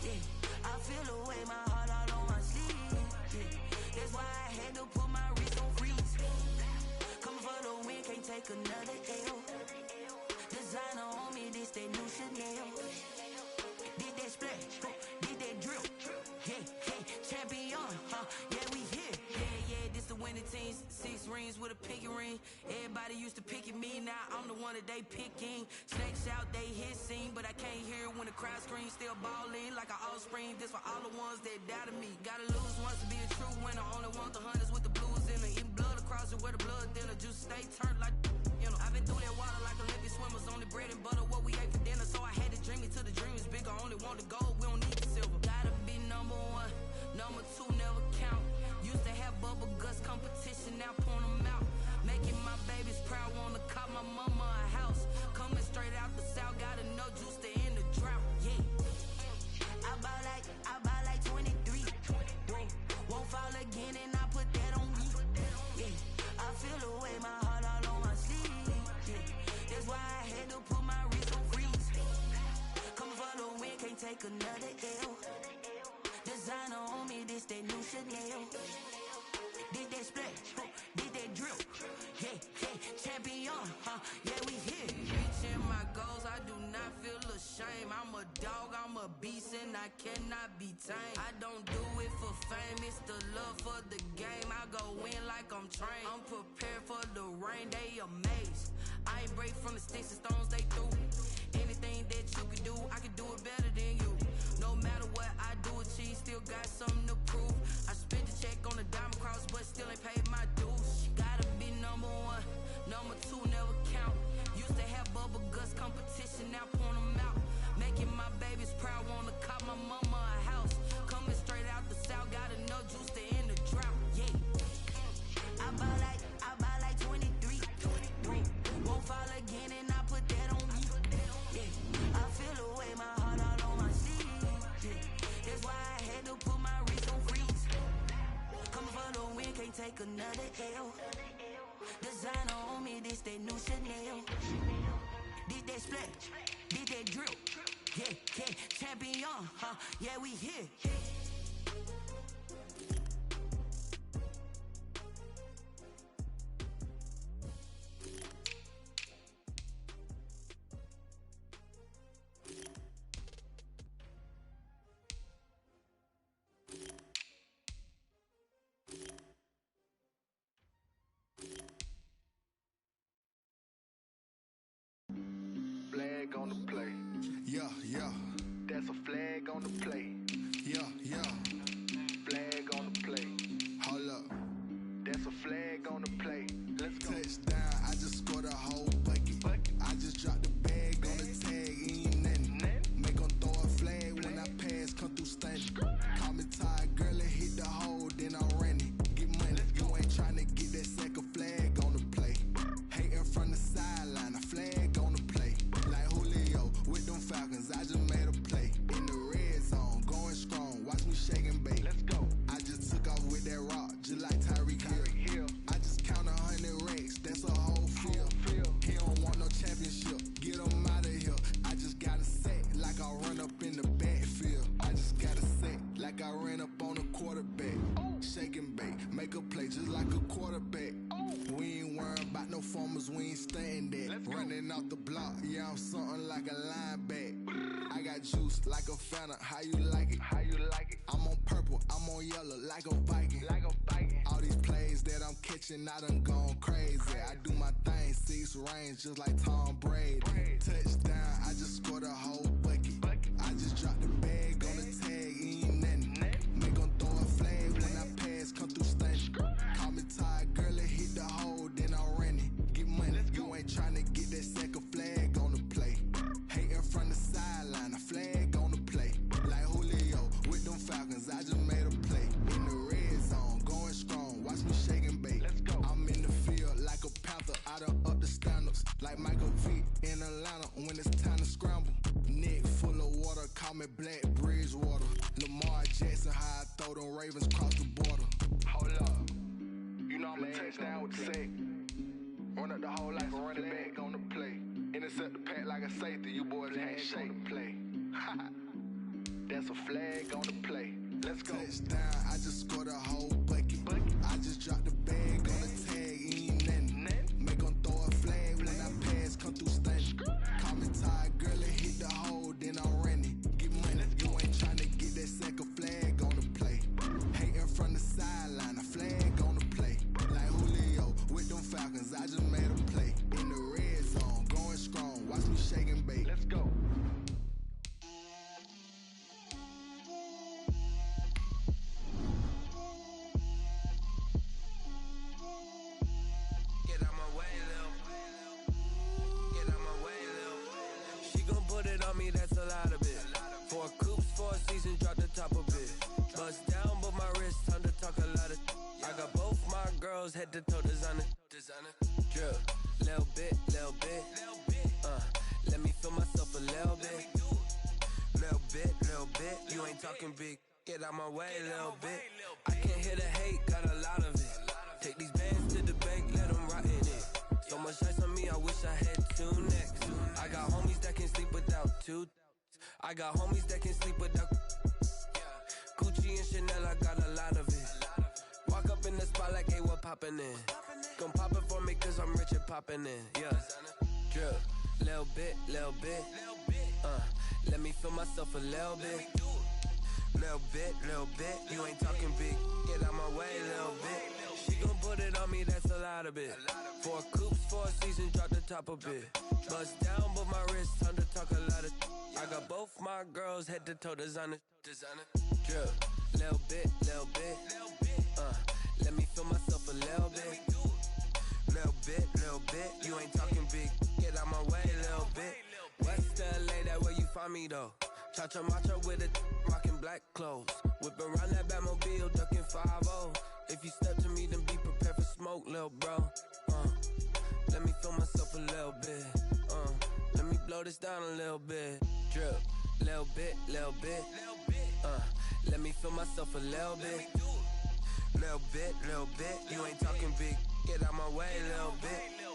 Yeah, I feel the way, my heart all on my sleeve. Yeah, that's why I had to put my wrist on freeze. Coming for the win, can't take another L. Designer on me, this that new Chanel. Did that splash, did that drill. Yeah, champion, yeah, we here. Yeah, this the winning team. 6 rings with a pinky ring. Everybody used to picking me, now I'm the one that they picking. Snakes out, they hit scene, but I can't hear when the crowd screams. Still balling like an offspring. This for all the ones that doubted me. Gotta lose once to be a true winner. Only want the hunters with the blues in it. Eating blood across it where the blood dinner. Just stay turned like, you know. I've been through that water like Olympic swimmers. Only bread and butter, what we ate for dinner. So I had to dream it till the dream is bigger. Only want the gold, we don't need the silver. Gotta be number 1, number 2 never count. Used to have bubble guts competition, now point them out. Making my babies proud, wanna cop my mama a house. Coming straight out the south, got enough juice to end the drought. Yeah, I buy like 23. Won't fall again and I put that on me. Yeah, I feel the way, my heart all on my sleeve. Yeah, that's why I had to put my wrist on freeze. Coming for the win, can't take another L. Designer on me, this that new Chanel. Did that splash, did that drill. Yeah, champion, yeah, we here. Reaching my goals, I do not feel ashamed. I'm a dog, I'm a beast, and I cannot be tamed. I don't do it for fame, it's the love for the game. I go in like I'm trained. I'm prepared for the rain, they amazed. I ain't break from the sticks and stones they threw. Anything that you can do, I can do it better than you. No matter what I do, achieve, still got something to prove. I spent the check on the diamond cross, but still ain't paid my dues. Gotta be number 1, number 2 never count. Used to have bubble guts competition, now point them out. Making my babies proud, wanna cop my mama a house. Coming straight out the south, got enough juice to end the drought. Yeah, I buy like 23. Won't fall again and I put that on me. Yeah, I feel the way, my heart all take another L. Designer on me, this that new Chanel. This that splash, this that drip. Yeah, yeah, champion, huh? Yeah, we here. Flag on the play. Yeah, yeah. That's a flag on the play. Yeah, yeah. Flag on the play. Hold up. That's a flag on the play. Let's go. Touchdown. I just scored a whole bucket. I just dropped the bag on the tag. Ain't nothing. Make 'em throw a flag when I pass. Come through stunning. Call me tired, girl, and hit the hole. Then I'm running. Get money. You ain't trying to get that second flag on the play. Hating from the sideline. A flag on the play. Like Julio with them Falcons. I just made a play. In the red zone. Going strong. Watch me shake and bake. Let's go. I just took off with that rock. Just like Tyreek Hill. I just count 100 racks. That's a whole field. He don't want no championship. Get him out of here. I just got a set. Like I run up in the backfield. I just got a set. Like I ran up on a quarterback. Shake and bake. Make a play just like a quarterback. We ain't worrying about no formers. We ain't staying there. Running off the block. Yeah, I'm something like a lineback. I got juice like a Fanta. How you like it? How you like it? I'm on purple. I'm on yellow like a Viking. Like a Viking. All these plays that I'm catching, I done gone crazy. I do my thing, 6 range just like Tom Brady. Touchdown. I just scored a whole bucket. I just dropped the bag on the tag. Ain't nothing. Make 'em throw a flag when I pass. Come through stunning. Call me tired, girl, and hit the hole. Then I'm running. Get money. You ain't trying to get that second flag on the play. Hating from the sideline. A flag on the play. Like Julio with them Falcons. I just made a play. In the red zone. Going strong. Watch me shake and bake. Let's go. I'm in the field like a Panther. I done up the standards. Like Michael Vick in Atlanta when it's time to scramble. Neck full of water. Call me Black Bridgewater. Lamar Jackson. How I throw them Ravens cross the border. Hold up. You know I'm a touchdown with the sack. Run up the whole life and running back on the play. Intercept the pack like a safety. You boys can't shake the play. That's a flag on the play. Let's go. Touchdown. I just scored a whole bucket. I just dropped the bag on the tag. Ain't nothing. Make 'em throw a flag when I pass. Come through stunning. Call me tired, girl, and hit the hole. Then I'm running. Get money. You ain't trying to get that second flag on the play. Hating from the sideline. A flag on the play. Like Julio with them Falcons. I just made a play. In the red zone. Going strong. Watch me shake and bake. Let's go. Get out my way, Lil. Get out my way, Lil. She gon' put it on me, that's a lot of it. 4 coops, 4 seasons, drop the top of it. Bust down, but my wrist, time to talk a lot of. I got both my girls, head to toe designer. Drip, little bit, little bit. Let me feel myself a little bit. Little bit. You ain't talking big. Get out my way, little bit. I can't hear the hate, got a lot of it. Take these bands to the bank, let them rot in it. So much ice on me, I wish I had 2 necks. I got homies that can sleep without 2. I got homies that can sleep without. Gucci and Chanel, I got a lot of it. Walk up in the spot like, hey, what poppin' in? Gon' pop it for me, cause I'm rich and poppin' in. Yeah. Drip, little bit. Let me feel myself a little bit. Little bit. You ain't talking big. Get out my way, little bit. She gon' put it on me, that's a lot of it. 4 coops, 4 seasons, drop the top a bit. Bust down, but my wrist, time to talk a lot of. I got both my girls, head to toe designer. Drip, little bit. Let me feel myself a little bit. Little bit. You ain't talking big. Get out my way, little bit. West LA, that where you find me though. Cha-cha macha with a rockin' black clothes. Whip around that Batmobile, ducking 5-0. If you step to me, then be prepared for smoke, lil' bro. Let me feel myself a little bit. Let me blow this down a little bit. Drip, little bit. Let me feel myself a little bit. Little bit, you ain't talking big. Get out my way, little bit.